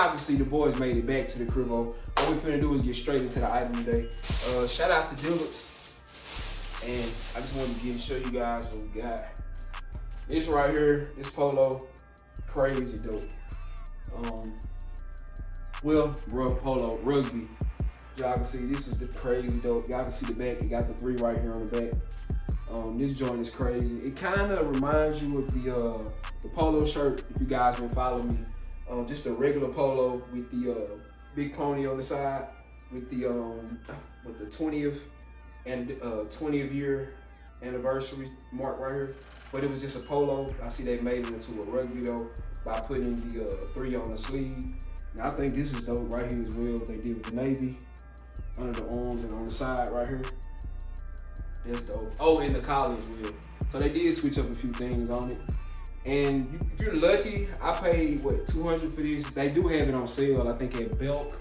y'all can see, the boys made it back to the crib. What we finna do is get straight into the item today. Shout out to Dillards. And I just wanted to show you guys what we got. This right here, this polo, crazy dope. Polo, rugby. Y'all can see this is the crazy dope. Y'all can see the back. It got the 3 right here on the back. This joint is crazy. It kind of reminds you of the polo shirt, if you guys been following me. Just a regular polo with the big pony on the side, with the 20th and 20th year anniversary mark right here. But it was just a polo. I see they made it into a rugby though by putting the 3 on the sleeve. Now I think this is dope right here as well. What they did with the navy under the arms and on the side right here. That's dope. Oh, and the collar as well. So they did switch up a few things on it. And if you're lucky, I paid what, $200 for this. They do have it on sale, I think at Belk.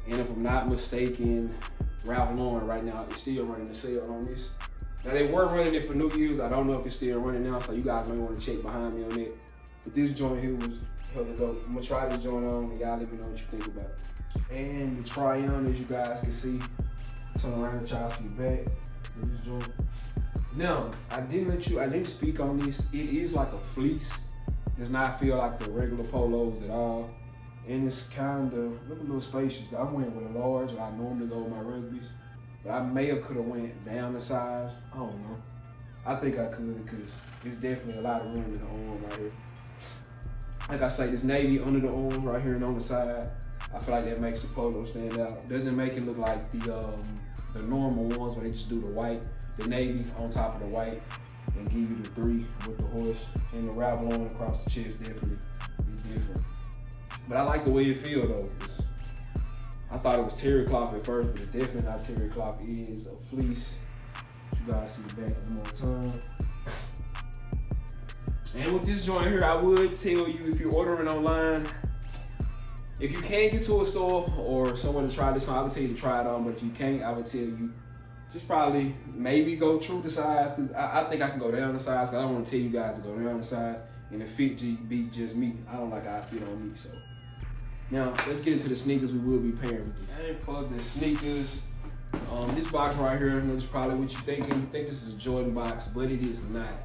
And if I'm not mistaken, Ralph-Lauren right now is still running the sale on this. Now they were running it for New Year's. I don't know if it's still running now, so you guys may want to check behind me on it. But this joint here was hella dope. I'm gonna try this joint on and y'all let me know what you think about it. And the try on, as you guys can see, turn around and y'all see the back. This joint. Now, I didn't speak on this. It is like a fleece. Does not feel like the regular polos at all. And it's kind of, look a little spacious. I went with a large, I normally go with my rugbies. But I could have went down the size. I don't know. I think I could because there's definitely a lot of room in the arm right here. Like I say, this navy under the arms right here and on the side, I feel like that makes the polo stand out. Doesn't make it look like the normal ones where they just do the white, the navy on top of the white, and give you the 3 with the horse and the Ralph-Lauren across the chest. Definitely is different. But I like the way it feels though. I thought it was terry cloth at first, but it's definitely not terry cloth. It is a fleece. You guys see the back one more time. And with this joint here, I would tell you, if you're ordering online, if you can't get to a store or someone to try this on, I would tell you to try it on. But if you can't, I would tell you just probably maybe go true to size, because I think I can go down the size, because I don't want to tell you guys to go down the size and the fit be just me. I don't like how it fit on me. So now let's get into the sneakers we will be pairing with this. And for the sneakers, this box right here, is probably what you're thinking. You think this is a Jordan box, but it is not.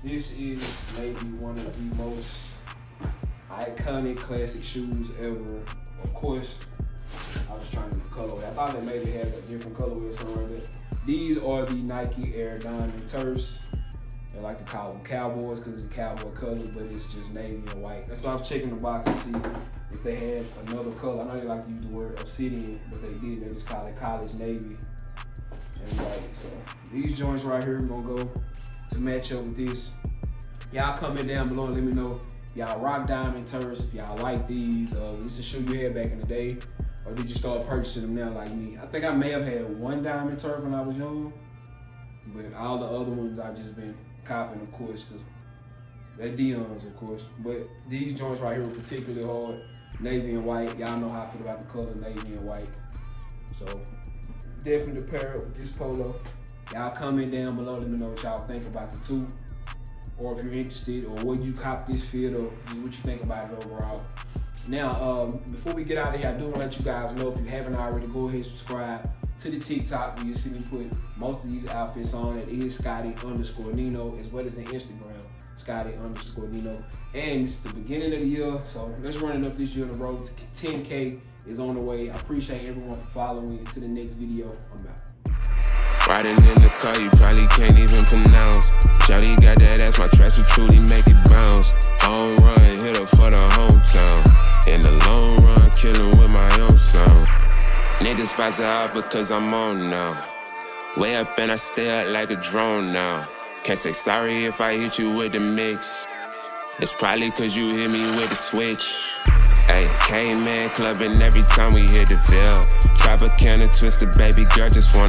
This is maybe one of the most iconic classic shoes ever. Of course, I was trying to get the colorway. I thought they maybe had a different colorway or something like that. These are the Nike Air Diamond Turfs. They like to call them cowboys because it's a cowboy color, but it's just navy and white. That's why I was checking the box to see if they had another color. I know they like to use the word obsidian, but they did. They just call it college navy and white. So these joints right here, we're gonna go to match up with this. Y'all comment down below and let me know y'all rock Diamond Turfs, if y'all like these. This is a shoe you had back in the day, or did you start purchasing them now like me? I think I may have had one Diamond Turf when I was young, but all the other ones I've just been copping, of course, because they're Dion's, of course. But these joints right here are particularly hard. Navy and white. Y'all know how I feel about the color navy and white. So definitely pair it with this polo. Y'all comment down below, let me know what y'all think about the two, or if you're interested, or would you cop this fit, or what you think about it overall. Now, before we get out of here, I do want to let you guys know, if you haven't already, go ahead and subscribe to the TikTok where you see me put most of these outfits on. It is Scotty_Nino, as well as the Instagram, Scotty_Nino. And it's the beginning of the year, so let's run it up this year. The road to 10K is on the way. I appreciate everyone for following me. Until the next video, I'm out. Riding in the car, you probably can't even pronounce. Shawty got that ass, my tracks will truly make it bounce. Home run, hit her for the hometown. In the long run, killing with my own sound. Niggas vibes are out because I'm on now. Way up and I stay up like a drone now. Can't say sorry if I hit you with the mix. It's probably cause you hit me with the switch. Ay, came in clubbing every time we hit the Ville. Chop a can of Twister, baby girl just wanna